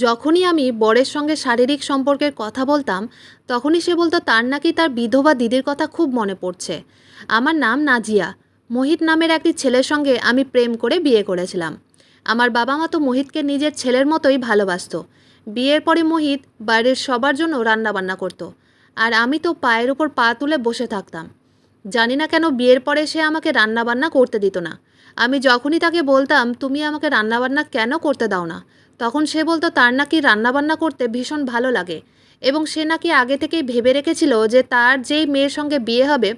যখনই আমি বরের সঙ্গে শারীরিক সম্পর্কের কথা বলতাম, তখনই সে বলতো তার নাকি তার বিধবা দিদির কথা খুব মনে পড়ছে। আমার নাম নাজিয়া। মোহিত নামের একটি ছেলের সঙ্গে আমি প্রেম করে বিয়ে করেছিলাম। আমার বাবা মা তো মোহিতকে নিজের ছেলের মতোই ভালোবাসতো। বিয়ের পরে মোহিত বাইরের সবার জন্য রান্নাবান্না করতো, আর আমি তো পায়ের ওপর পা তুলে বসে থাকতাম। জানি না কেন বিয়ের পরে সে আমাকে রান্নাবান্না করতে দিত না। আমি যখনই তাকে বলতাম, তুমি আমাকে রান্নাবান্না কেন করতে দাও না, তখন সে বলতো তার নাকি রান্নাবান্না করতে ভীষণ ভালো লাগে, এবং সে নাকি আগে থেকেই ভেবে রেখেছিল যে তার যেই মেয়ের সঙ্গে বিয়ে হবে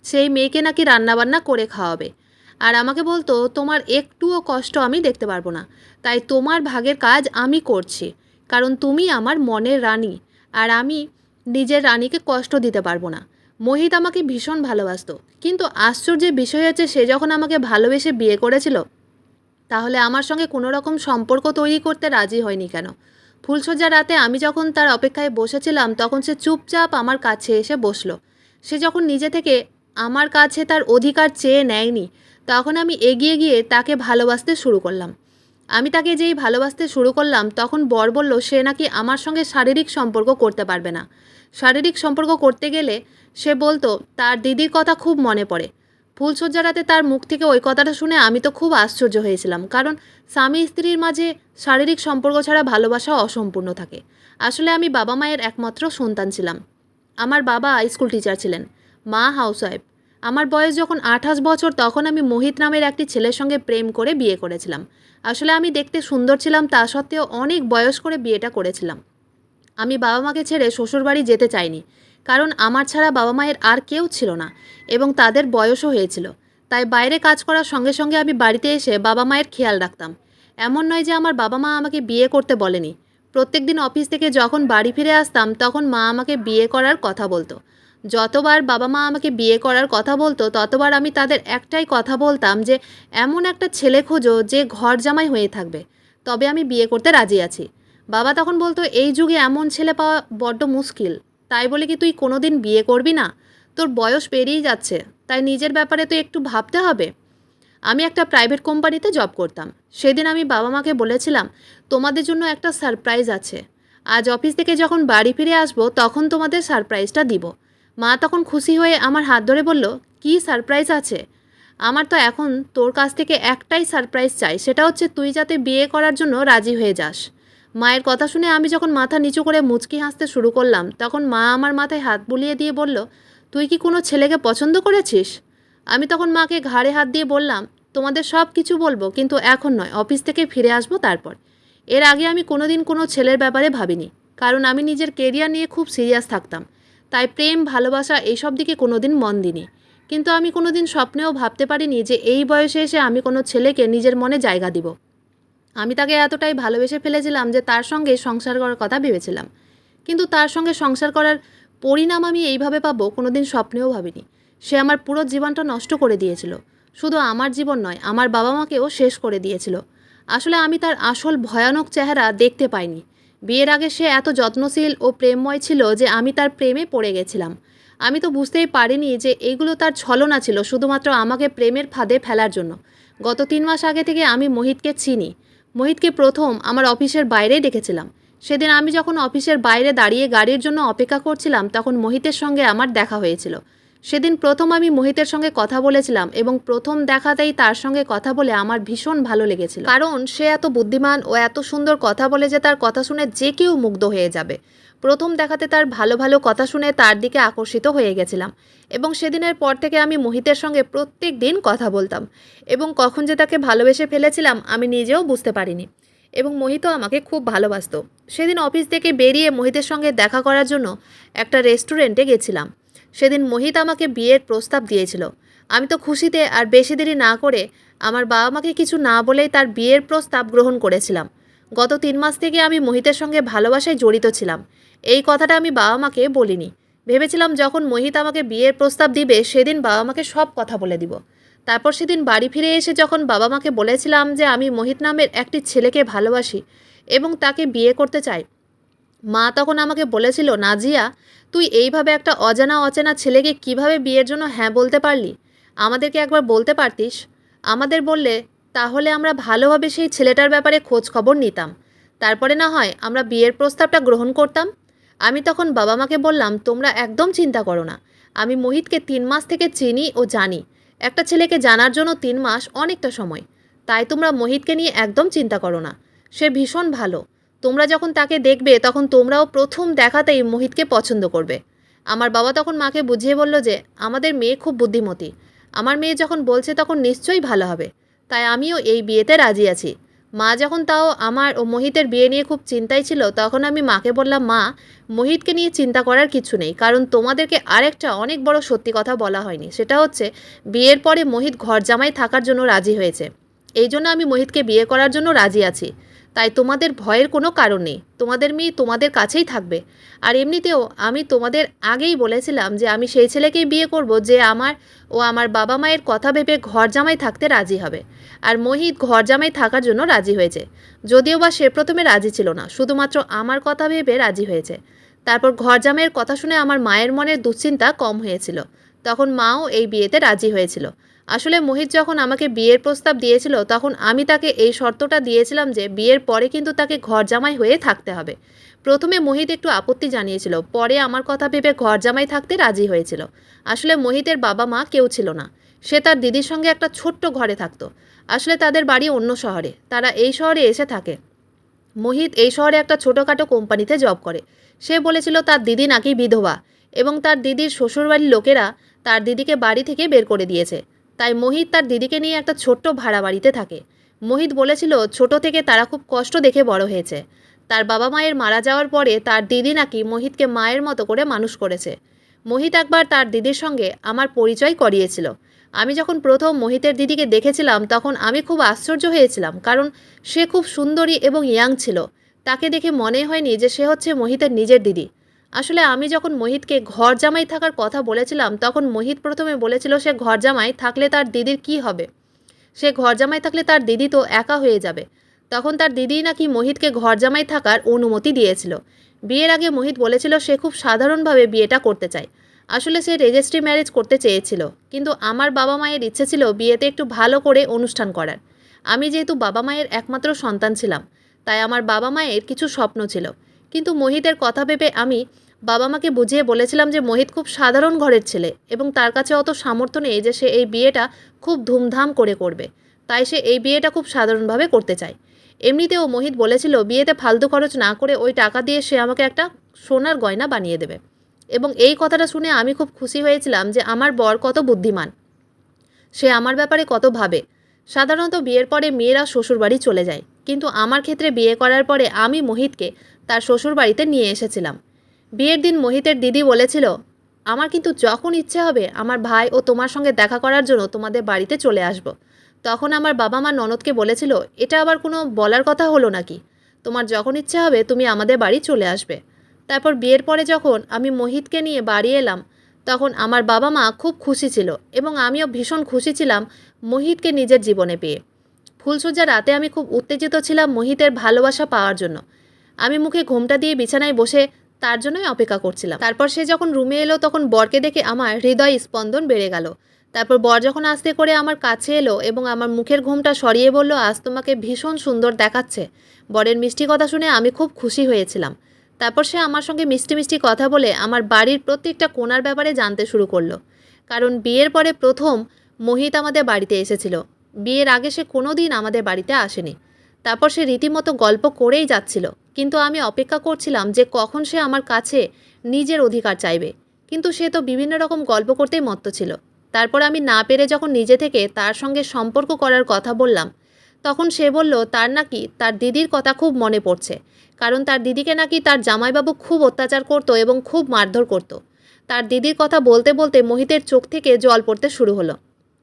সেই মেয়েকে নাকি রান্নাবান্না করে খাওয়াবে। আর আমাকে বলতো, তোমার একটুও কষ্ট আমি দেখতে পারবো না, তাই তোমার ভাগের কাজ আমি করছি, কারণ তুমি আমার মনের রানী, আর আমি নিজের রানীকে কষ্ট দিতে পারবো না। মোহিত আমাকে ভীষণ ভালোবাসতো, কিন্তু আশ্চর্যের বিষয় হচ্ছে সে যখন আমাকে ভালোবেসে বিয়ে করেছিল, তাহলে আমার সঙ্গে কোনো রকম সম্পর্ক তৈরি করতে রাজি হয়নি কেন? ফুলসজ্জা রাতে আমি যখন তার অপেক্ষায় বসেছিলাম, তখন সে চুপচাপ আমার কাছে এসে বসলো। সে যখন নিজে থেকে আমার কাছে তার অধিকার চেয়ে নেয়নি, তখন আমি এগিয়ে গিয়ে তাকে ভালোবাসতে শুরু করলাম। আমি তাকে যেই ভালোবাসতে শুরু করলাম, তখন বর বলল সে নাকি আমার সঙ্গে শারীরিক সম্পর্ক করতে পারবে না। শারীরিক সম্পর্ক করতে গেলে সে বলতো তার দিদির কথা খুব মনে পড়ে। ফুলসজ্জা রাতে তার মুখ থেকে ওই কথাটা শুনে আমি তো খুব আশ্চর্য হয়েছিলাম, কারণ স্বামী স্ত্রীর মাঝে শারীরিক সম্পর্ক ছাড়া ভালোবাসা অসম্পূর্ণ থাকে। আসলে আমি বাবা মায়ের একমাত্র সন্তান ছিলাম। আমার বাবা স্কুল টিচার ছিলেন, মা হাউসওয়াইফ। আমার বয়স যখন 28 বছর, তখন আমি মোহিত নামের একটি ছেলের সঙ্গে প্রেম করে বিয়ে করেছিলাম। আসলে আমি দেখতে সুন্দর ছিলাম, তা সত্ত্বেও অনেক বয়স করে বিয়েটা করেছিলাম। আমি বাবা মাকে ছেড়ে শ্বশুরবাড়ি যেতে চাইনি, কারণ আমার ছাড়া বাবা মায়ের আর কেউ ছিল না, এবং তাদের বয়সও হয়েছিল। তাই বাইরে কাজ করার সঙ্গে সঙ্গে আমি বাড়িতে এসে বাবা মায়ের খেয়াল রাখতাম। এমন নয় যে আমার বাবা মা আমাকে বিয়ে করতে বলেনি। প্রত্যেক দিন অফিস থেকে যখন বাড়ি ফিরে আসতাম, তখন মা আমাকে বিয়ে করার কথা বলতো। যতবার বাবা মা আমাকে বিয়ে করার কথা বলতো, ততবার আমি তাদের একটাই কথা বলতাম যে এমন একটা ছেলে খোঁজো যে ঘর জামাই হয়ে থাকবে, তবে আমি বিয়ে করতে রাজি আছি। বাবা তখন বলতো, এই যুগে এমন ছেলে পাওয়া বড্ড মুশকিল, তাই বলে কি তুই কোনো দিন বিয়ে করবি না? তোর বয়স পেরিয়ে যাচ্ছে, তাই নিজের ব্যাপারে তো একটু ভাবতে হবে। আমি একটা প্রাইভেট কোম্পানিতে জব করতাম। সেদিন আমি বাবা মাকে বলেছিলাম, তোমাদের জন্য একটা সারপ্রাইজ আছে। আজ অফিস থেকে যখন বাড়ি ফিরে আসবো, তখন তোমাদের সারপ্রাইজটা দিব। মা তখন খুশি হয়ে আমার হাত ধরে বলল, কী সারপ্রাইজ আছে? আমার তো এখন তোর কাছ থেকে একটাই সারপ্রাইজ চাই, সেটা হচ্ছে তুই যাতে বিয়ে করার জন্য রাজি হয়ে যাস। মায়ের কথা শুনে আমি যখন মাথা নিচু করে মুচকি হাসতে শুরু করলাম, তখন মা আমার মাথায় হাত বুলিয়ে দিয়ে বলল, তুই কি কোনো ছেলেকে পছন্দ করেছিস? আমি তখন মাকে ঘাড়ে হাত দিয়ে বললাম, তোমাদের সব কিছু বলবো, কিন্তু এখন নয়, অফিস থেকে ফিরে আসবো তারপর। এর আগে আমি কোনোদিন কোনো ছেলের ব্যাপারে ভাবিনি, কারণ আমি নিজের কেরিয়ার নিয়ে খুব সিরিয়াস থাকতাম। তাই প্রেম ভালোবাসা এইসব দিকে কোনোদিন মন দিইনি। কিন্তু আমি কোনোদিন স্বপ্নেও ভাবতে পারিনি যে এই বয়সে এসে আমি কোনো ছেলেকে নিজের মনে জায়গা দিব। আমি তাকে এতটাই ভালোবেসে ফেলেছিলাম যে তার সঙ্গে সংসার করার কথা ভেবেছিলাম। কিন্তু তার সঙ্গে সংসার করার পরিণাম আমি এইভাবে পাবো কোনোদিন স্বপ্নেও ভাবিনি। সে আমার পুরো জীবনটা নষ্ট করে দিয়েছিল। শুধু আমার জীবন নয়, আমার বাবা মাকেও শেষ করে দিয়েছিল। আসলে আমি তার আসল ভয়ানক চেহারা দেখতে পাইনি। বিয়ের আগে সে এত যত্নশীল ও প্রেমময় ছিল যে আমি তার প্রেমে পড়ে গেছিলাম। আমি তো বুঝতেই পারিনি যে এইগুলো তার ছলনা ছিল, শুধুমাত্র আমাকে প্রেমের ফাঁদে ফেলার জন্য। গত 3 মাস আগে থেকে আমি মোহিতকে চিনি। মোহিতকে প্রথম আমার অফিসের বাইরেই দেখেছিলাম। সেদিন আমি যখন অফিসের বাইরে দাঁড়িয়ে গাড়ির জন্য অপেক্ষা করছিলাম, তখন মোহিতের সঙ্গে আমার দেখা হয়েছিল। সেদিন প্রথম আমি মোহিতের সঙ্গে কথা বলেছিলাম, এবং প্রথম দেখাতেই তার সঙ্গে কথা বলে আমার ভীষণ ভালো লেগেছিল, কারণ সে এত বুদ্ধিমান ও এত সুন্দর কথা বলে যে তার কথা শুনে যে কেউ মুগ্ধ হয়ে যাবে। প্রথম দেখাতে তার ভালো ভালো কথা শুনে তার দিকে আকর্ষিত হয়ে গেছিলাম, এবং সেদিনের পর থেকে আমি মোহিতের সঙ্গে প্রত্যেক দিন কথা বলতাম, এবং কখন যে তাকে ভালোবেসে ফেলেছিলাম আমি নিজেও বুঝতে পারিনি। এবং মোহিতও আমাকে খুব ভালোবাসতো। সেদিন অফিস থেকে বেরিয়ে মোহিতের সঙ্গে দেখা করার জন্য একটা রেস্টুরেন্টে গেছিলাম। সেদিন মোহিত আমাকে বিয়ের প্রস্তাব দিয়েছিল। আমি তো খুশিতে আর বেশি দেরি না করে আমার বাবা মাকে কিছু না বলেই তার বিয়ের প্রস্তাব গ্রহণ করেছিলাম। গত 3 মাস থেকে আমি মোহিতের সঙ্গে ভালোবাসায় জড়িত ছিলাম। এই কথাটা আমি বাবা মাকে বলিনি। ভেবেছিলাম যখন মোহিত আমাকে বিয়ের প্রস্তাব দিবে, সেদিন বাবা মাকে সব কথা বলে দিব। তারপর সেদিন বাড়ি ফিরে এসে যখন বাবা মাকে বলেছিলাম যে আমি মোহিত নামের একটি ছেলেকে ভালোবাসি এবং তাকে বিয়ে করতে চাই, মা তখন আমাকে বলেছিল, নাজিয়া, তুই এইভাবে একটা অজানা অচেনা ছেলেকে কিভাবে বিয়ের জন্য হ্যাঁ বলতে পারলি? আমাদেরকে একবার বলতে পারতিস। আমাদের বললে তাহলে আমরা ভালোভাবে সেই ছেলেটার ব্যাপারে খোঁজ খবর নিতাম। তারপরে না হয় আমরা বিয়ের প্রস্তাবটা গ্রহণ করতাম। আমি তখন বাবা মাকে বললাম, তোমরা একদম চিন্তা করো না। আমি মোহিতকে 3 মাস থেকে চিনি ও জানি। একটা ছেলেকে জানার জন্য 3 মাস অনেকটা সময়। তাই তোমরা মোহিতকে নিয়ে একদম চিন্তা করো না। সে ভীষণ ভালো। তোমরা যখন তাকে দেখবে তখন তোমরাও প্রথম দেখাতেই মোহিতকে পছন্দ করবে। আমার বাবা তখন মাকে বুঝিয়ে বলল যে আমাদের মেয়ে খুব বুদ্ধিমতী। আমার মেয়ে যখন বলছে তখন নিশ্চয়ই ভালো হবে। তাই আমিও এই বিয়েতে রাজি আছি। মা যখন তাও আমার ও মোহিতের বিয়ে নিয়ে খুব চিন্তায় ছিল, তখন আমি মাকে বললাম, মা, মোহিতকে নিয়ে চিন্তা করার কিছু নেই, কারণ তোমাদেরকে আরেকটা অনেক বড় সত্যি কথা বলা হয়নি। সেটা হচ্ছে বিয়ের পরে মোহিত ঘর জামাই থাকার জন্য রাজি হয়েছে। এই জন্য আমি মোহিতকে বিয়ে করার জন্য রাজি আছি। তাই তোমাদের ভয়ের কোনো কারণ নেই। তোমাদের মেয়ে তোমাদের কাছেই থাকবে। আর এমনিতেও আমি তোমাদের আগেই বলেছিলাম যে আমি সেই ছেলেকেই বিয়ে করব যে আমার ও আমার বাবা মায়ের কথা ভেবে ঘর জামাই থাকতে রাজি হবে। আর মোহিত ঘর জামাই থাকার জন্য রাজি হয়েছে। যদিও বা সে প্রথমে রাজি ছিল না, শুধুমাত্র আমার কথা ভেবে রাজি হয়েছে। তারপর ঘর জামাইয়ের কথা শুনে আমার মায়ের মনের দুশ্চিন্তা কম হয়েছিল। তখন মাও এই বিয়েতে রাজি হয়েছিল। আসলে মোহিত যখন আমাকে বিয়ের প্রস্তাব দিয়েছিল তখন আমি তাকে এই শর্তটা দিয়েছিলাম যে বিয়ের পরে কিন্তু তাকে ঘর জামাই হয়ে থাকতে হবে। প্রথমে মোহিত একটু আপত্তি জানিয়েছিল, পরে আমার কথা ভেবে ঘর জামাই থাকতে রাজি হয়েছিল। আসলে মোহিতের বাবা মা কেউ ছিল না। সে তার দিদির সঙ্গে একটা ছোট্ট ঘরে থাকতো। আসলে তাদের বাড়ি অন্য শহরে, তারা এই শহরে এসে থাকে। মোহিত এই শহরে একটা ছোটোখাটো কোম্পানিতে জব করে। সে বলেছিল তার দিদি নাকি বিধবা এবং তার দিদির শ্বশুরবাড়ির লোকেরা তার দিদিকে বাড়ি থেকে বের করে দিয়েছে। তাই মোহিত তার দিদিকে নিয়ে একটা ছোট্ট ভাড়া বাড়িতে থাকে। মোহিত বলেছিল ছোট থেকে তারা খুব কষ্ট দেখে বড় হয়েছে। তার বাবা মায়ের মারা যাওয়ার পরে তার দিদি নাকি মোহিতকে মায়ের মতো করে মানুষ করেছে। মোহিত একবার তার দিদির সঙ্গে আমার পরিচয় করিয়েছিল। আমি যখন প্রথম মোহিতের দিদিকে দেখেছিলাম তখন আমি খুব আশ্চর্য হয়েছিলাম, কারণ সে খুব সুন্দরী এবং ইয়াং ছিল। তাকে দেখে মনে হয়নি যে সে হচ্ছে মোহিতের নিজের দিদি। আসলে আমি যখন মোহিতকে ঘর জামাই থাকার কথা বলেছিলাম তখন মোহিত প্রথমে বলেছিল সে ঘর জামাই থাকলে তার দিদির কি হবে। সে ঘর জামাই থাকলে তার দিদি তো একা হয়ে যাবে। তখন তার দিদি নাকি মোহিতকে ঘর জামাই থাকার অনুমতি দিয়েছিল। বিয়ের আগে মোহিত বলেছিল সে খুব সাধারণভাবে বিয়েটা করতে চায়। আসলে সে রেজিস্ট্রি ম্যারেজ করতে চেয়েছিল, কিন্তু আমার বাবা মায়ের ইচ্ছে ছিল বিয়েতে একটু ভালো করে অনুষ্ঠান করার। আমি যেহেতু বাবা মায়ের একমাত্র সন্তান ছিলাম, তাই আমার বাবা মায়ের কিছু স্বপ্ন ছিল। কিন্তু মোহিতের কথা ভেবে আমি বাবা মাকে বুঝিয়ে বলেছিলাম যে মোহিত খুব সাধারণ ঘরের ছেলে এবং তার কাছে অত সামর্থ্য নেই যে সে এই বিয়েটা খুব ধুমধাম করে করবে। তাই সে এই বিয়েটা খুব সাধারণভাবে করতে চায়। এমনিতেও মোহিত বলেছিল বিয়েতে ফালতু খরচ না করে ওই টাকা দিয়ে সে আমাকে একটা সোনার গয়না বানিয়ে দেবে। এবং এই কথাটা শুনে আমি খুব খুশি হয়েছিলাম যে আমার বর কত বুদ্ধিমান, সে আমার ব্যাপারে কত ভাবে। সাধারণত বিয়ের পরে মেয়েরা শ্বশুরবাড়ি চলে যায়, কিন্তু আমার ক্ষেত্রে বিয়ে করার পরে আমি মোহিতকে তার শ্বশুরবাড়িতে নিয়ে এসেছিলাম। বিয়ের দিন মোহিতের দিদি বলেছিল, আমার কিন্তু যখন ইচ্ছে হবে আমার ভাই ও তোমার সঙ্গে দেখা করার জন্য তোমাদের বাড়িতে চলে আসব। তখন আমার বাবা মা ননদকে বলেছিল, এটা আবার কোনো বলার কথা হলো নাকি? তোমার যখন ইচ্ছে হবে তুমি আমাদের বাড়ি চলে আসবে। তারপর বিয়ের পরে যখন আমি মোহিতকে নিয়ে বাড়ি এলাম তখন আমার বাবা মা খুব খুশি ছিল এবং আমিও ভীষণ খুশি ছিলাম মোহিতকে নিজের জীবনে পেয়ে। ফুলসজ্জা রাতে আমি খুব উত্তেজিত ছিলাম মোহিতের ভালোবাসা পাওয়ার জন্য। আমি মুখে ঘোমটা দিয়ে বিছানায় বসে তার জন্যই অপেক্ষা করছিলাম। তারপর সে যখন রুমে এলো তখন বরকে দেখে আমার হৃদয় স্পন্দন বেড়ে গেল। তারপর বর যখন আস্তে করে আমার কাছে এলো এবং আমার মুখের ঘোমটা সরিয়ে বলল, আজ তোমাকে ভীষণ সুন্দর দেখাচ্ছে। বরের মিষ্টি কথা শুনে আমি খুব খুশি হয়েছিলাম। তারপর সে আমার সঙ্গে মিষ্টি মিষ্টি কথা বলে আমার বাড়ির প্রত্যেকটা কোণার ব্যাপারে জানতে শুরু করলো। কারণ বিয়ের পরে প্রথম মোহিত আমাদের বাড়িতে এসেছিল। বিয়ের আগে সে কোনো দিন আমাদের বাড়িতে আসেনি। তারপর সে রীতিমতো গল্প করেই যাচ্ছিল, কিন্তু আমি অপেক্ষা করছিলাম যে কখন সে আমার কাছে নিজের অধিকার চাইবে। কিন্তু সে তো বিভিন্ন রকম গল্প করতেই মত্ত ছিল। তারপর আমি না পেরে যখন নিজে থেকে তার সঙ্গে সম্পর্ক করার কথা বললাম তখন সে বলল তার নাকি তার দিদির কথা খুব মনে পড়ছে, কারণ তার দিদিকে নাকি তার জামাইবাবু খুব অত্যাচার করতো এবং খুব মারধর করতো। তার দিদির কথা বলতে বলতে মোহিতের চোখ থেকে জল পড়তে শুরু হলো।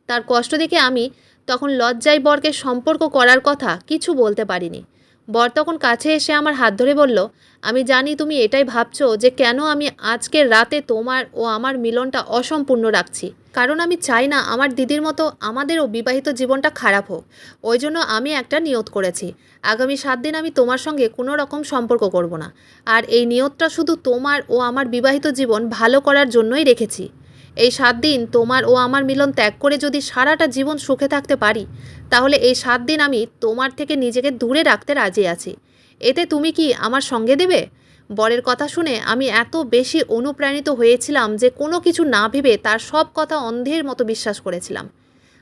তার কষ্ট দেখে আমি তখন লজ্জায় বরকে সম্পর্ক করার কথা কিছু বলতে পারিনি। বর তখন কাছে এসে আমার হাত ধরে বলল, আমি জানি তুমি এটাই ভাবছো যে কেন আমি আজকের রাতে তোমার ও আমার মিলনটা অসম্পূর্ণ রাখছি, কারণ আমি চাই না আমার দিদির মতো আমাদেরও বিবাহিত জীবনটা খারাপ হোক। ওই জন্য আমি একটা নিয়ত করেছি, আগামী 7 দিন আমি তোমার সঙ্গে কোনো রকম সম্পর্ক করব না। আর এই নিয়তটা শুধু তোমার ও আমার বিবাহিত জীবন ভালো করার জন্যই রেখেছি। এই 7 দিন তোমার ও আমার মিলন ত্যাগ করে যদি সারাটা জীবন সুখে থাকতে পারি, তাহলে এই 7 দিন আমি তোমার থেকে নিজেকে দূরে রাখতে রাজি আছি। এতে তুমি কি আমার সঙ্গে দেবে? বরের কথা শুনে আমি এত বেশি অনুপ্রাণিত হয়েছিলাম যে কোনো কিছু না ভেবে তার সব কথা অন্ধের মতো বিশ্বাস করেছিলাম।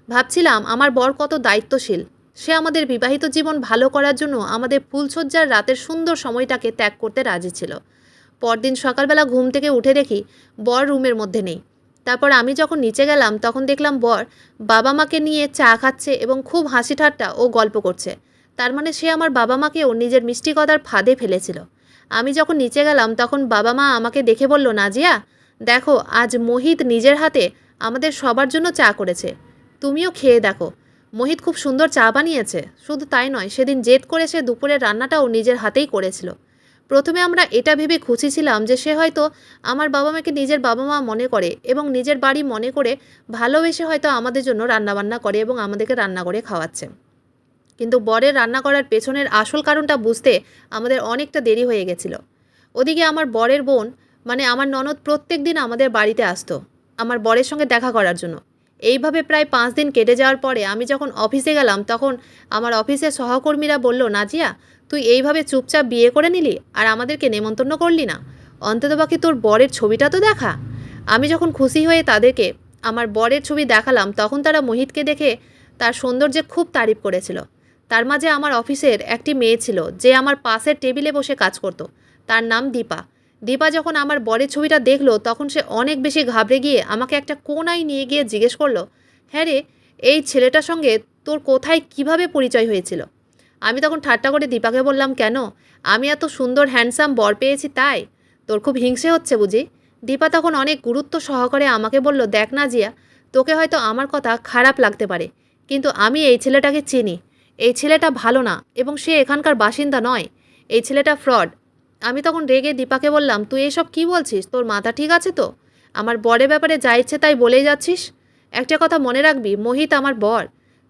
ভাবছিলাম আমার বর কত দায়িত্বশীল। সে আমাদের বিবাহিত জীবন ভালো করার জন্য আমাদের ফুলশয্যার রাতের সুন্দর সময়টাকে ত্যাগ করতে রাজি ছিল। পরদিন সকালবেলা ঘুম থেকে উঠে দেখি বর রুমের মধ্যে নেই। তারপর আমি যখন নিচে গেলাম তখন দেখলাম বর বাবা মাকে নিয়ে চা খাচ্ছে এবং খুব হাসি ঠাট্টা ও গল্প করছে। তার মানে সে আমার বাবা মাকেও নিজের মিষ্টি কথার ফাঁদে ফেলেছিল। আমি যখন নিচে গেলাম তখন বাবা মা আমাকে দেখে বলল, নাজিয়া দেখো, আজ মোহিত নিজের হাতে আমাদের সবার জন্য চা করেছে, তুমিও খেয়ে দেখো। মোহিত খুব সুন্দর চা বানিয়েছে। শুধু তাই নয়, সেদিন জেদ করে সে দুপুরের রান্নাটাও নিজের হাতেই করেছিল। প্রথমে আমরা এটা ভেবে খুশি ছিলাম যে সে হয়তো আমার বাবা মাকে নিজের বাবা মা মনে করে এবং নিজের বাড়ি মনে করে ভালোবেসে হয়তো আমাদের জন্য রান্নাবান্না করে এবং আমাদেরকে রান্না করে খাওয়াচ্ছে। কিন্তু বরের রান্না করার পেছনের আসল কারণটা বুঝতে আমাদের অনেকটা দেরি হয়ে গেছিল। ওদিকে আমার বরের বোন, মানে আমার ননদ, প্রত্যেক দিন আমাদের বাড়িতে আসতো আমার বরের সঙ্গে দেখা করার জন্য। এইভাবে প্রায় 5 দিন কেটে যাওয়ার পরে আমি যখন অফিসে গেলাম তখন আমার অফিসের সহকর্মীরা বলল, নাজিয়া তুই এইভাবে চুপচাপ বিয়ে করে নিলি আর আমাদেরকে নেমন্তন্ন করলি না, অন্ততপক্ষে তোর বরের ছবিটা তো দেখা। আমি যখন খুশি হয়ে তাদেরকে আমার বরের ছবি দেখালাম তখন তারা মোহিতকে দেখে তার সৌন্দর্যে খুব তারিফ করেছিল। তার মাঝে আমার অফিসের একটি মেয়ে ছিল যে আমার পাশের টেবিলে বসে কাজ করত। তার নাম দীপা। দীপা যখন আমার বরের ছবিটা দেখলো তখন সে অনেক বেশি ঘাবড়ে গিয়ে আমাকে একটা কোণায় নিয়ে গিয়ে জিজ্ঞেস করলো, হ্যাঁ রে, এই ছেলেটার সঙ্গে তোর কোথায় কিভাবে পরিচয় হয়েছিল? আমি তখন ঠাট্টা করে দীপাকে বললাম, কেন, আমি এত সুন্দর হ্যান্ডসাম বর পেয়েছি তাই? তোর খুব হিংসে হচ্ছে বুঝি? দীপা তখন অনেক গুরুত্ব সহকারে আমাকে বলল, দেখ না জিয়া, তোকে হয়তো আমার কথা খারাপ লাগতে পারে, কিন্তু আমি এই ছেলেটাকে চিনি। এই ছেলেটা ভালো না এবং সে এখানকার বাসিন্দা নয়। এই ছেলেটা ফ্রড। আমি তখন রেগে দীপাকে বললাম, তুই এসব কী বলছিস? তোর মাথা ঠিক আছে তো? আমার বরের ব্যাপারে যা ইচ্ছে তাই বলেই যাচ্ছিস। একটা কথা মনে রাখবি, মোহিত আমার বর।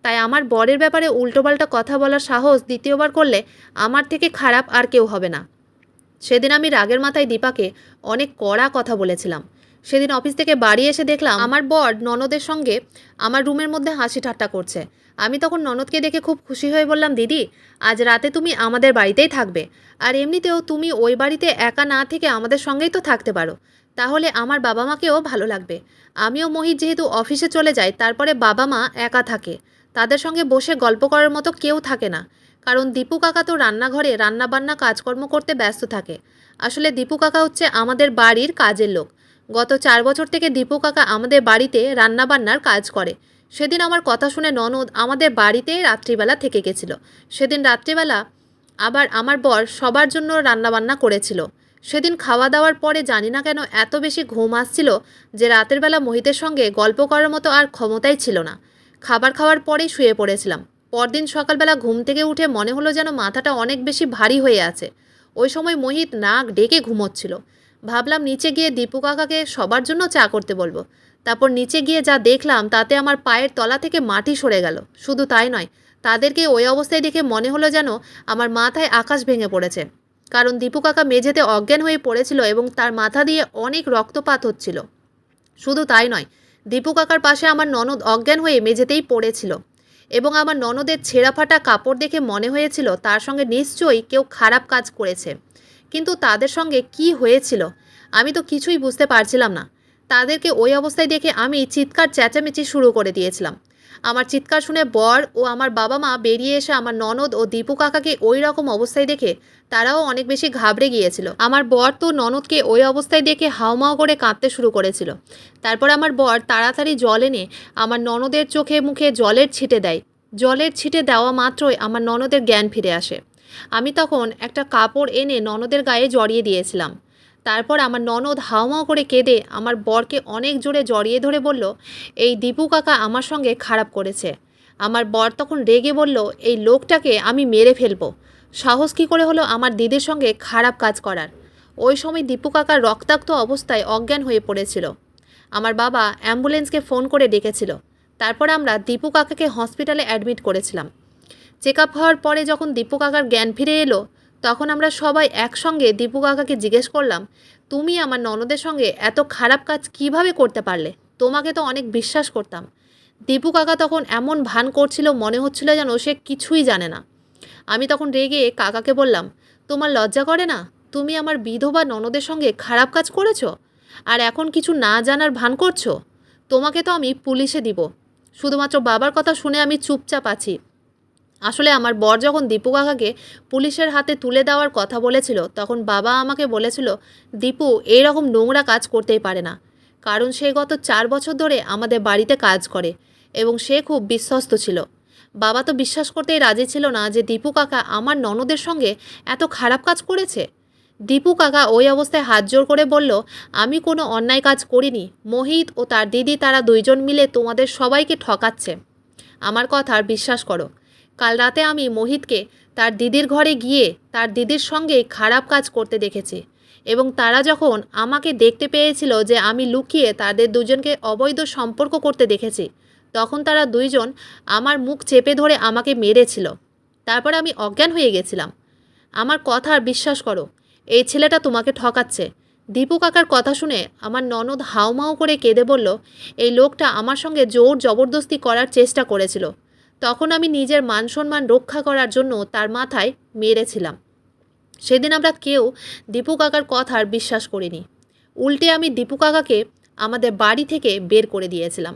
তাই আমার বরের ব্যাপারে উল্টোপাল্টা কথা বলার সাহস দ্বিতীয়বার করলে আমার থেকে খারাপ আর কেউ হবে না। সেদিন আমি রাগের মাথায় দীপাকে অনেক কড়া কথা বলেছিলাম। সেদিন অফিস থেকে বাড়ি এসে দেখলাম আমার বর ননদের সঙ্গে আমার রুমের মধ্যে হাসি ঠাট্টা করছে। আমি তখন ননদকে দেখে খুব খুশি হয়ে বললাম, দিদি আজ রাতে তুমি আমাদের বাড়িতেই থাকবে, আর এমনিতেও তুমি ওই বাড়িতে একা না থেকে আমাদের সঙ্গেই তো থাকতে পারো। তাহলে আমার বাবা মাকেও ভালো লাগবে। আমিও মোহিত যেহেতু অফিসে চলে যাই, তারপরে বাবা মা একা থাকে, তাদের সঙ্গে বসে গল্প করার মতো কেউ থাকে না। কারণ দীপু কাকা তো রান্নাঘরে রান্নাবান্না কাজকর্ম করতে ব্যস্ত থাকে। আসলে দীপু কাকা হচ্ছে আমাদের বাড়ির কাজের লোক। গত 4 বছর থেকে দীপু কাকা আমাদের বাড়িতে রান্নাবান্নার কাজ করে। সেদিন আমার কথা শুনে ননদ আমাদের বাড়িতে রাত্রিবেলা থেকে গেছিল। সেদিন রাত্রিবেলা আবার আমার বর সবার জন্য রান্নাবান্না করেছিল। সেদিন খাওয়া দাওয়ার পরে জানি না কেন এত বেশি ঘুম আসছিল যে রাতের বেলা মোহিতের সঙ্গে গল্প করার মতো আর ক্ষমতাই ছিল না। খাবার খাওয়ার পরেই শুয়ে পড়েছিলাম। পরদিন সকালবেলা ঘুম থেকে উঠে মনে হলো যেন মাথাটা অনেক বেশি ভারী হয়ে আছে। ওই সময় মোহিত নাক ডেকে ঘুমোচ্ছিল। ভাবলাম নিচে গিয়ে দীপু কাকাকে সবার জন্য চা করতে বলবো। তারপর নিচে গিয়ে যা দেখলাম তাতে আমার পায়ের তলা থেকে মাটি সরে গেল। শুধু তাই নয়, তাদেরকে ওই অবস্থায় দেখে মনে হলো যেন আমার মাথায় আকাশ ভেঙে পড়েছে। কারণ দীপু কাকা মেঝেতে অজ্ঞান হয়ে পড়েছিল এবং তার মাথা দিয়ে অনেক রক্তপাত হচ্ছিল। শুধু তাই নয়, দীপু কাকার পাশে আমার ননদ অজ্ঞান হয়ে মেঝেতেই পড়েছিল এবং আমার ননদের ছেঁড়া ফাটা কাপড় দেখে মনে হয়েছিল তার সঙ্গে নিশ্চয়ই কেউ খারাপ কাজ করেছে। কিন্তু তাদের সঙ্গে কি হয়েছিল আমি তো কিছুই বুঝতে পারছিলাম না। তাদেরকে ওই অবস্থায় দেখে আমি চিৎকার চেঁচামেচি শুরু করে দিয়েছিলাম। আমার চিৎকার শুনে বর ও আমার বাবা মা বেরিয়ে এসে আমার ননদ ও দীপু কাকাকে ওই রকম অবস্থায় দেখে তারাও অনেক বেশি ঘাবড়ে গিয়েছিল। আমার বর তো ননদকে ওই অবস্থায় দেখে হাউমাউ করে কাঁদতে শুরু করেছিল। তারপর আমার বর তাড়াতাড়ি জল এনে আমার ননদের চোখে মুখে জলের ছিটে দেয়। জলের ছিটে দেওয়া মাত্রই আমার ননদের জ্ঞান ফিরে আসে। আমি তখন একটা কাপড় এনে ননদের গায়ে জড়িয়ে দিয়েছিলাম। তারপর আমার ননদ হাউমাউ করে কেঁদে আমার বরকে অনেক জোরে জড়িয়ে ধরে বলল, এই দীপু কাকা আমার সঙ্গে খারাপ করেছে। আমার বর তখন রেগে বলল, এই লোকটাকে আমি মেরে ফেলবো। সাহস কী করে হলো আমার দিদির সঙ্গে খারাপ কাজ করার? ওই সময় দীপু কাকার রক্তাক্ত অবস্থায় অজ্ঞান হয়ে পড়েছিল। আমার বাবা অ্যাম্বুলেন্সকে ফোন করে ডেকেছিল। তারপর আমরা দীপু কাকাকে হসপিটালে অ্যাডমিট করেছিলাম। চেক আপ হওয়ার পরে যখন দীপু কাকার জ্ঞান ফিরে এলো তখন আমরা সবাই একসঙ্গে দীপু কাকাকে জিজ্ঞেস করলাম, তুমি আমার ননদের সঙ্গে এত খারাপ কাজ কিভাবে করতে পারলে? তোমাকে তো অনেক বিশ্বাস করতাম। দীপু কাকা তখন এমন ভান করছিল মনে হচ্ছিল যেন সে কিছুই জানে না। আমি তখন রেগে কাকাকে বললাম, তোমার লজ্জা করে না? তুমি আমার বিধবা ননদের সঙ্গে খারাপ কাজ করেছো, আর এখন কিছু না জানার ভান করছো? তোমাকে তো আমি পুলিশে দিব। শুধুমাত্র বাবার কথা শুনে আমি চুপচাপ আছি। আসলে আমার বর যখন দীপু কাকাকে পুলিশের হাতে তুলে দেওয়ার কথা বলেছিল, তখন বাবা আমাকে বলেছিল দীপু এইরকম নোংরা কাজ করতেই পারে না, কারণ সে গত 4 বছর ধরে আমাদের বাড়িতে কাজ করে এবং সে খুব বিশ্বস্ত ছিল। বাবা তো বিশ্বাস করতেই রাজি ছিল না যে দীপু কাকা আমার ননদের সঙ্গে এত খারাপ কাজ করেছে। দীপু কাকা ওই অবস্থায় হাত জোড় করে বলল, আমি কোনো অন্যায় কাজ করিনি। মোহিত ও তার দিদি তারা দুইজন মিলে তোমাদের সবাইকে ঠকাচ্ছে। আমার কথা আর বিশ্বাস করো। কাল রাতে আমি মোহিতকে তার দিদির ঘরে গিয়ে তার দিদির সঙ্গে খারাপ কাজ করতে দেখেছি, এবং তারা যখন আমাকে দেখতে পেয়েছিল যে আমি লুকিয়ে তাদের দুজনকে অবৈধ সম্পর্ক করতে দেখেছি, তখন তারা দুইজন আমার মুখ চেপে ধরে আমাকে মেরেছিল। তারপর আমি অজ্ঞান হয়ে গেছিলাম। আমার কথা আর বিশ্বাস করো, এই ছেলেটা তোমাকে ঠকাচ্ছে। দীপু কাকার কথা শুনে আমার ননদ হাউমাউ করে কেঁদে বলল, এই লোকটা আমার সঙ্গে জোর জবরদস্তি করার চেষ্টা করেছিল। তখন আমি নিজের মান সম্মান রক্ষা করার জন্য তার মাথায় মেরেছিলাম। সেদিন আমরা কেউ দীপু কাকার কথা আর বিশ্বাস করিনি। উল্টে আমি দীপু কাকাকে আমাদের বাড়ি থেকে বের করে দিয়েছিলাম।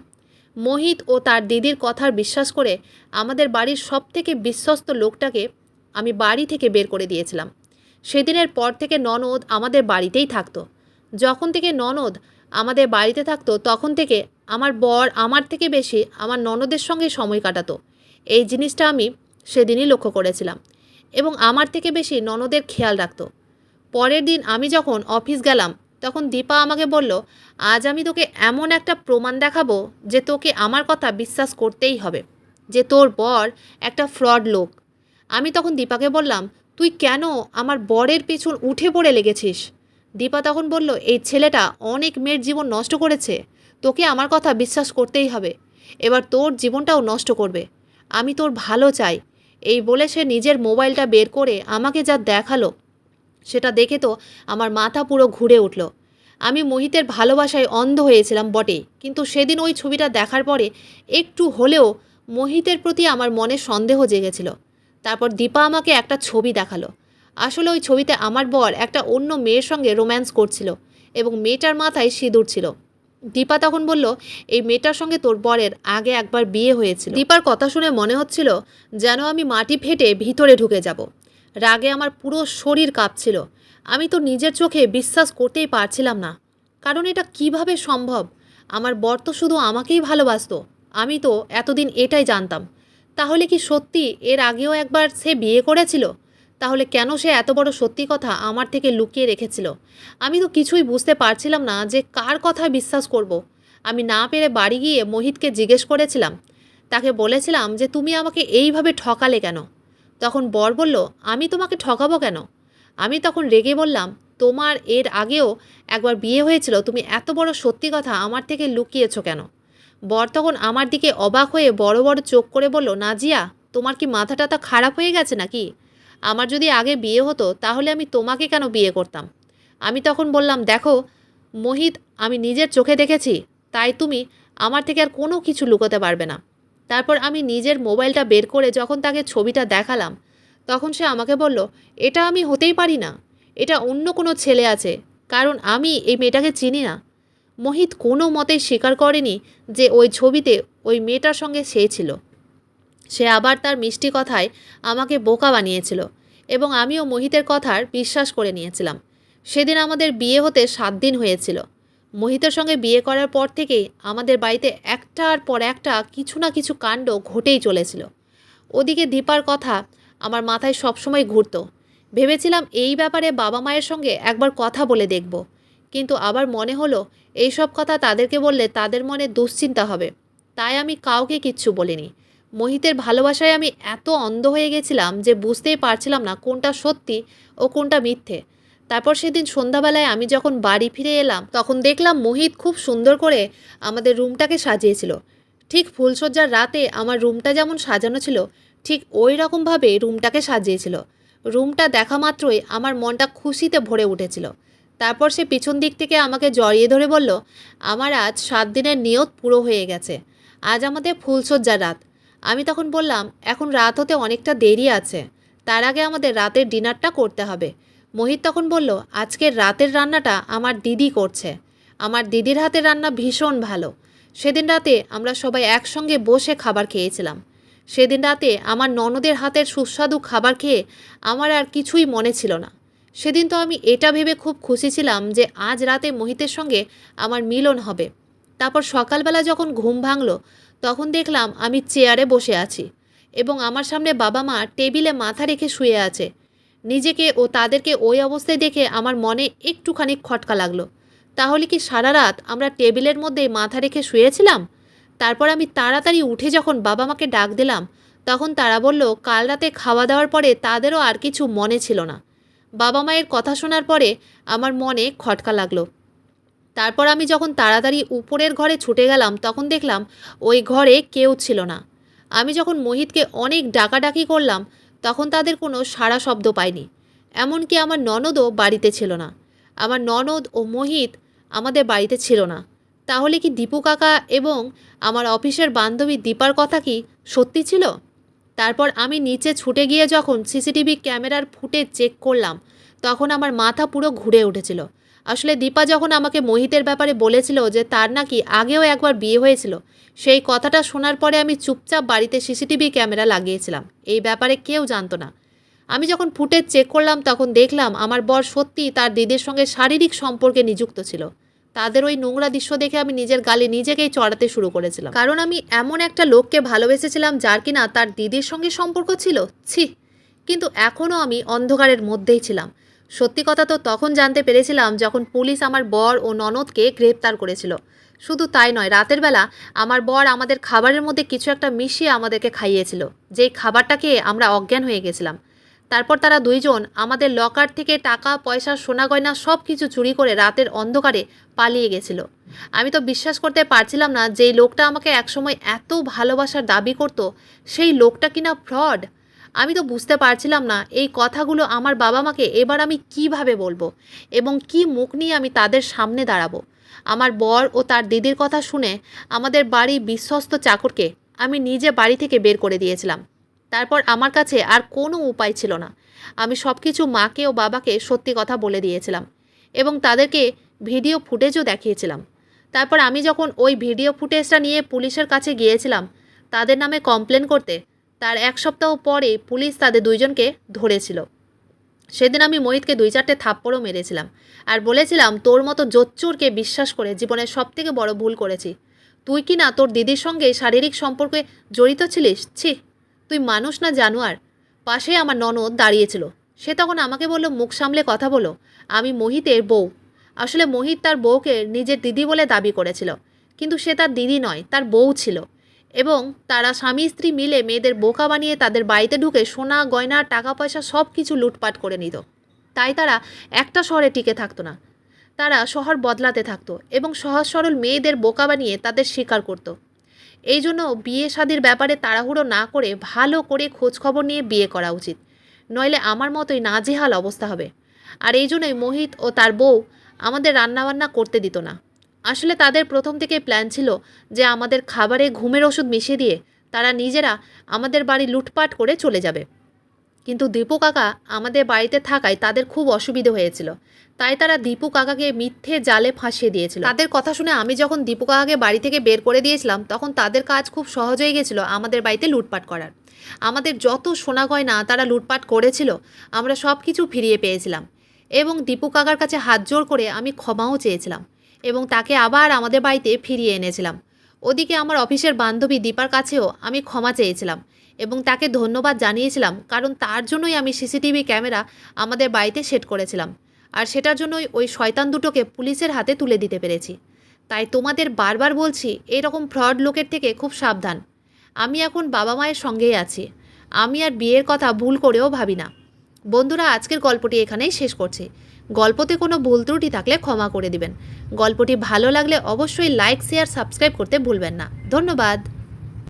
মোহিত ও তার দিদির কথার বিশ্বাস করে আমাদের বাড়ির সবথেকে বিশ্বস্ত লোকটাকে আমি বাড়ি থেকে বের করে দিয়েছিলাম। সেদিনের পর থেকে ননদ আমাদের বাড়িতেই থাকতো। যখন থেকে ননদ আমাদের বাড়িতে থাকতো, তখন থেকে আমার বর আমার থেকে বেশি আমার ননদের সঙ্গে সময় কাটাতো। এই জিনিসটা আমি সেদিনই লক্ষ্য করেছিলাম, এবং আমার থেকে বেশি ননদের খেয়াল রাখতো। পরের দিন আমি যখন অফিস গেলাম, তখন দীপা আমাকে বলল, আজ আমি তোকে এমন একটা প্রমাণ দেখাবো যে তোকে আমার কথা বিশ্বাস করতেই হবে, যে তোর বর একটা ফ্রড লোক। আমি তখন দীপাকে বললাম, তুই কেন আমার বরের পেছন উঠে পড়ে লেগেছিস? দীপা তখন বলল, এই ছেলেটা অনেক মেয়ের জীবন নষ্ট করেছে, তোকে আমার কথা বিশ্বাস করতেই হবে। এবার তোর জীবনটাও নষ্ট করবে। আমি তোর ভালো চাই। এই বলে সে নিজের মোবাইলটা বের করে আমাকে যা দেখালো, সেটা দেখে তো আমার মাথা পুরো ঘুরে উঠল। আমি মোহিতের ভালোবাসায় অন্ধ হয়েছিলাম বটে, কিন্তু সেদিন ওই ছবিটা দেখার পরে একটু হলেও মোহিতের প্রতি আমার মনে সন্দেহ জেগেছিল। তারপর দীপা আমাকে একটা ছবি দেখালো। আসলে ওই ছবিতে আমার বর একটা অন্য মেয়ের সঙ্গে রোম্যান্স করছিল, এবং মেয়েটার মাথায় সিঁদুর ছিল। দীপা তখন বলল, এই মেয়েটার সঙ্গে তোর বরের আগে একবার বিয়ে হয়েছিল। দীপার কথা শুনে মনে হচ্ছিল যেন আমি মাটি ফেটে ভিতরে ঢুকে যাব। রাগে আমার পুরো শরীর কাঁপছিল। আমি তো নিজের চোখে বিশ্বাস করতেই পারছিলাম না, কারণ এটা কিভাবে সম্ভব? আমার বর তো শুধু আমাকেই ভালোবাসতো। আমি তো এতদিন এটাই জানতাম। তাহলে কি সত্যি এর আগেও একবার সে বিয়ে করেছিল? তাহলে কেন সে এত বড় সত্যি কথা আমার থেকে লুকিয়ে রেখেছিল? আমি তো কিছুই বুঝতে পারছিলাম না যে কার কথায় বিশ্বাস করব। আমি না পেরে বাড়ি গিয়ে মোহিতকে জিজ্ঞেস করেছিলাম। তাকে বলেছিলাম যে তুমি আমাকে এইভাবে ঠকালে কেন? তখন বর বলল, আমি তোমাকে ঠকাবো কেন? আমি তখন রেগে বললাম, তোমার এর আগেও একবার বিয়ে হয়েছিল, তুমি এত বড় সত্যি কথা আমার থেকে লুকিয়েছো কেন? বর তখন আমার দিকে অবাক হয়ে বড় বড় চোখ করে বলল, নাজিয়া, তোমার কি মাথা টাথা খারাপ হয়ে গেছে নাকি? আমার যদি আগে বিয়ে হতো তাহলে আমি তোমাকে কেন বিয়ে করতাম? আমি তখন বললাম, দেখো মোহিত, আমি নিজের চোখে দেখেছি, তাই তুমি আমার থেকে আর কোনো কিছু লুকোতে পারবে না। তারপর আমি নিজের মোবাইলটা বের করে যখন তাকে ছবিটা দেখালাম, তখন সে আমাকে বলল, এটা আমি হতেই পারি না, এটা অন্য কোনো ছেলে আছে, কারণ আমি এই মেয়েটাকে চিনি না। মোহিত কোনো মতেই স্বীকার করেনি যে ওই ছবিতে ওই মেয়েটার সঙ্গে সে ছিল। সে আবার তার মিষ্টি কথায় আমাকে বোকা বানিয়েছিল, এবং আমিও মোহিতের কথার বিশ্বাস করে নিয়েছিলাম। সেদিন আমাদের বিয়ে হতে 7 দিন হয়েছিল। মোহিতের সঙ্গে বিয়ে করার পর থেকেই আমাদের বাড়িতে একটার পর একটা কিছু না কিছু কাণ্ড ঘটেই চলেছিল। ওদিকে দীপার কথা আমার মাথায় সবসময় ঘুরতো। ভেবেছিলাম এই ব্যাপারে বাবা মায়ের সঙ্গে একবার কথা বলে দেখব, কিন্তু আবার মনে হলো এইসব কথা তাদেরকে বললে তাদের মনে দুশ্চিন্তা হবে। তাই আমি কাউকে কিচ্ছু বলিনি। মোহিতের ভালোবাসায় আমি এত অন্ধ হয়ে গেছিলাম যে বুঝতেই পারছিলাম না কোনটা সত্যি ও কোনটা মিথ্যে। তারপর সেদিন সন্ধ্যাবেলায় আমি যখন বাড়ি ফিরে এলাম, তখন দেখলাম মোহিত খুব সুন্দর করে আমাদের রুমটাকে সাজিয়েছিল। ঠিক ফুলসজ্জার রাতে আমার রুমটা যেমন সাজানো ছিল, ঠিক ওই রকমভাবে রুমটাকে সাজিয়েছিল। রুমটা দেখা মাত্রই আমার মনটা খুশিতে ভরে উঠেছিল। তারপর সে পিছন দিক থেকে আমাকে জড়িয়ে ধরে বলল, আমার আজ 7 দিনের নিয়ত পুরো হয়ে গেছে। আজ আমাদের ফুলসজ্জার রাত। আমি তখন বললাম, এখন রাত হতে অনেকটা দেরি আছে, তার আগে আমাদের রাতের ডিনারটা করতে হবে। মোহিত তখন বলল, আজকের রাতের রান্নাটা আমার দিদি করছে। আমার দিদির হাতের রান্না ভীষণ ভালো। সেদিন রাতে আমরা সবাই একসঙ্গে বসে খাবার খেয়েছিলাম। সেদিন রাতে আমার ননদের হাতের সুস্বাদু খাবার খেয়ে আমার আর কিছুই মনে ছিল না। সেদিন তো আমি এটা ভেবে খুব খুশি ছিলাম যে আজ রাতে মোহিতের সঙ্গে আমার মিলন হবে। তারপর সকালবেলা যখন ঘুম ভাঙল, তখন দেখলাম আমি চেয়ারে বসে আছি এবং আমার সামনে বাবা মা টেবিলে মাথা রেখে শুয়ে আছে। নিজেকে ও তাদেরকে ওই অবস্থায় দেখে আমার মনে একটুখানি খটকা লাগলো। তাহলে কি সারা রাত আমরা টেবিলের মধ্যে মাথা রেখে শুয়েছিলাম? তারপর আমি তাড়াতাড়ি উঠে যখন বাবা মাকে ডাক দিলাম, তখন তারা বলল কাল রাতে খাওয়া দাওয়ার পরে তাদেরও আর কিছু মনে ছিল না। বাবা মায়ের কথা শোনার পরে আমার মনে খটকা লাগলো। তারপর আমি যখন তাড়াতাড়ি উপরের ঘরে ছুটে গেলাম, তখন দেখলাম ওই ঘরে কেউ ছিল না। আমি যখন মোহিতকে অনেক ডাকাডাকি করলাম, তখন তাদের কোনো সাড়া শব্দ পাইনি। এমনকি আমার ননদও বাড়িতে ছিল না। আমার ননদ ও মোহিত আমাদের বাড়িতে ছিল না। তাহলে কি দীপু কাকা এবং আমার অফিসের বান্ধবী দীপার কথা কি সত্যি ছিল? তারপর আমি নিচে ছুটে গিয়ে যখন সিসিটিভি ক্যামেরার ফুটেজ চেক করলাম, তখন আমার মাথা পুরো ঘুরে উঠেছিল। আসলে দীপা যখন আমাকে মোহিতের ব্যাপারে বলেছিল যে তার নাকি আগেও একবার বিয়ে হয়েছিল, সেই কথাটা শোনার পরে আমি চুপচাপ বাড়িতে সিসিটিভি ক্যামেরা লাগিয়েছিলাম। এই ব্যাপারে কেউ জানতো না। আমি যখন ফুটেজ চেক করলাম, তখন দেখলাম আমার বর সত্যিই তার দিদির সঙ্গে শারীরিক সম্পর্কে নিযুক্ত ছিল। তাদের ওই নোংরা দৃশ্য দেখে আমি নিজের গালে নিজেকেই চড়াতে শুরু করেছিলাম, কারণ আমি এমন একটা লোককে ভালোবেসেছিলাম যার কিনা তার দিদির সঙ্গে সম্পর্ক ছিল। ছি! কিন্তু এখনও আমি অন্ধকারের মধ্যেই ছিলাম। সত্যি কথা তো তখন জানতে পেরেছিলাম যখন পুলিশ আমার বর ও ননদকে গ্রেপ্তার করেছিল। শুধু তাই নয়, রাতের বেলা আমার বর আমাদের খাবারের মধ্যে কিছু একটা মিশিয়ে আমাদেরকে খাইয়েছিল, যেই খাবারটা খেয়ে আমরা অজ্ঞান হয়ে গেছিলাম। তারপর তারা দুইজন আমাদের লকার থেকে টাকা পয়সা সোনা গয়না সব কিছু চুরি করে রাতের অন্ধকারে পালিয়ে গেছিল। আমি তো বিশ্বাস করতে পারছিলাম না যেই লোকটা আমাকে একসময় এত ভালোবাসার দাবি করত, সেই লোকটা কিনা ফ্রড। আমি তো বুঝতে পারছিলাম না এই কথাগুলো আমার বাবা মাকে এবার আমি কিভাবে বলবো এবং কি মুখ নিয়ে আমি তাদের সামনে দাঁড়াবো। আমার বর ও তার দিদির কথা শুনে আমাদের বাড়ির বিশ্বস্ত চাকরকে আমি নিজে বাড়ি থেকে বের করে দিয়েছিলাম। তারপর আমার কাছে আর কোনো উপায় ছিল না। আমি সব কিছু মাকে ও বাবাকে সত্যি কথা বলে দিয়েছিলাম এবং তাদেরকে ভিডিও ফুটেজও দেখিয়েছিলাম। তারপর আমি যখন ওই ভিডিও ফুটেজটা নিয়ে পুলিশের কাছে গিয়েছিলাম তাদের নামে কমপ্লেন করতে, তার এক সপ্তাহ পরে পুলিশ তাদের দুইজনকে ধরেছিল। সেদিন আমি মোহিতকে 2-4টে থাপ্পড়ও মেরেছিলাম আর বলেছিলাম, তোর মতো জোচ্চুরকে বিশ্বাস করে জীবনের সবথেকে বড় ভুল করেছি। তুই কি না তোর দিদির সঙ্গে শারীরিক সম্পর্কে জড়িত ছিলিস? ছি, তুই মানুষ না জানোয়ার। পাশে আমার ননদ দাঁড়িয়েছিল। সে তখন আমাকে বলল, মুখ সামলে কথা বলো, আমি মোহিতের বউ। আসলে মোহিত তার বউকে নিজের দিদি বলে দাবি করেছিল, কিন্তু সে তার দিদি নয়, তার বউ ছিল। এবং তারা স্বামী স্ত্রী মিলে মেয়েদের বোকা বানিয়ে তাদের বাড়িতে ঢুকে সোনা গয়না টাকা পয়সা সব কিছু লুটপাট করে নিত। তাই তারা একটা শহরে টিকে থাকতো না, তারা শহর বদলাতে থাকতো এবং সহজ সরল মেয়েদের বোকা বানিয়ে তাদের শিকার করত। এই জন্য বিয়ে শাদির ব্যাপারে তাড়াহুড়ো না করে ভালো করে খোঁজখবর নিয়ে বিয়ে করা উচিত, নইলে আমার মতোই নাজেহাল অবস্থা হবে। আর এই জন্যই মোহিত ও তার বউ আমাদের রান্নাবান্না করতে দিত না। আসলে তাদের প্রথম থেকে প্ল্যান ছিল যে আমাদের খাবারে ঘুমের ওষুধ মিশিয়ে দিয়ে তারা নিজেরা আমাদের বাড়ি লুটপাট করে চলে যাবে। কিন্তু দীপু কাকা আমাদের বাড়িতে থাকায় তাদের খুব অসুবিধে হয়েছিল, তাই তারা দীপু কাকাকে মিথ্যে জালে ফাঁসিয়ে দিয়েছিল। তাদের কথা শুনে আমি যখন দীপু কাকাকে বাড়ি থেকে বের করে দিয়েছিলাম, তখন তাদের কাজ খুব সহজ হয়ে গেছিলো আমাদের বাড়িতে লুটপাট করার। আমাদের যত সোনা গয়না তারা লুটপাট করেছিল আমরা সব কিছু ফিরিয়ে পেয়েছিলাম এবং দীপু কাকার কাছে হাত জোর করে আমি ক্ষমাও চেয়েছিলাম এবং তাকে আবার আমাদের বাড়িতে ফিরিয়ে এনেছিলাম। ওদিকে আমার অফিসের বান্ধবী দীপার কাছেও আমি ক্ষমা চেয়েছিলাম এবং তাকে ধন্যবাদ জানিয়েছিলাম, কারণ তার জন্যই আমি সিসিটিভি ক্যামেরা আমাদের বাড়িতে সেট করেছিলাম আর সেটার জন্যই ওই শয়তান দুটোকে পুলিশের হাতে তুলে দিতে পেরেছি। তাই তোমাদের বারবার বলছি, এরকম ফ্রড লোকের থেকে খুব সাবধান। আমি এখন বাবা মায়ের সঙ্গেই আছি, আমি আর বিয়ের কথা ভুল করেও ভাবি না। বন্ধুরা, আজকের গল্পটি এখানেই শেষ করছি। গল্পতে কোনো ভুল ত্রুটি থাকলে ক্ষমা করে দিবেন। গল্পটি ভালো লাগলে অবশ্যই লাইক শেয়ার সাবস্ক্রাইব করতে ভুলবেন না। ধন্যবাদ।